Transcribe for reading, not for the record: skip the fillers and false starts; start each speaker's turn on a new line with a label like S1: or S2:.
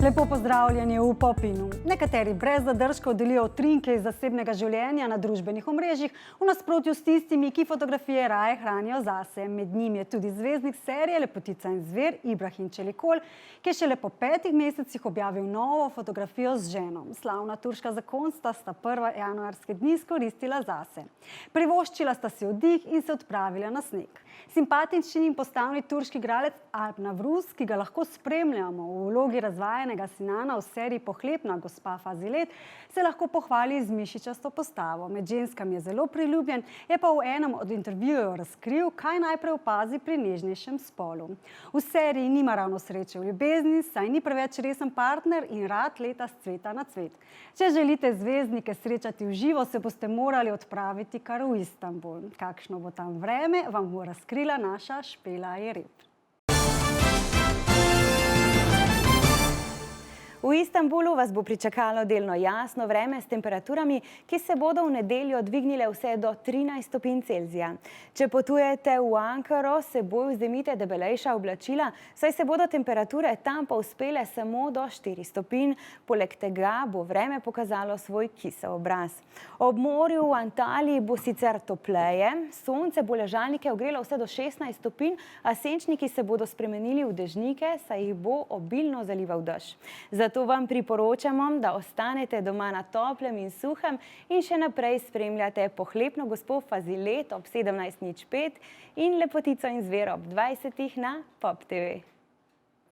S1: Lepo pozdravljeni v Popinu. Nekateri brez zadržkov delijo utrinke iz zasebnega življenja na družbenih omrežjih, v nasprotju s tistimi, ki fotografije raje hranijo zase. Med njimi je tudi zvezdnik serije Lepotica in zver Ibrahim Čelikol, ki je šele po 5 mesecih objavil novo fotografijo z ženo. Slavna turška zakonca sta prva januarske dni izkoristila zase. Privoščila sta si oddih in se odpravila na sneg. Simpatični in postavni turški igralec Alp Navruz, ki ga lahko spremljamo v vlogi razvajenega Sinana v seriji Pohlepna gospa Fazilet, se lahko pohvali z mišičasto postavo. Med ženskami je zelo priljubljen, je pa v enem od intervjujev razkril, kaj najprej opazi pri nežnejšem spolu. V seriji nima ravno sreče v ljubezni, saj ni preveč resen partner in rad leta s cveta na cvet. Če želite zvezdnike srečati v živo, se boste morali odpraviti kar v Istanbul. Kakšno bo tam vreme, vam bo razkrila naša Špela Jereb.
S2: V Istanbulu vas bo pričakalo delno jasno vreme s temperaturami, ki se bodo v nedeljo dvignile vse do 13 stopinj Celzija. Če potujete v Ankaro, s seboj vzemite debelejša oblačila, saj se bodo temperature tam povzpele samo do 4 stopinj. Poleg tega bo vreme pokazalo svoj kisel obraz. Ob morju v Antaliji bo sicer topleje, sonce bo ležalnike ogrelo vse do 16 stopinj, a senčniki se bodo spremenili v dežnike, saj jih bo obilno zalival dež. Zato vam priporočamo, da ostanete doma na toplem in suhem in še naprej spremljate Pohlepno gospo Fazilet ob 17:05 in Lepotico in zver ob 20 na Pop TV.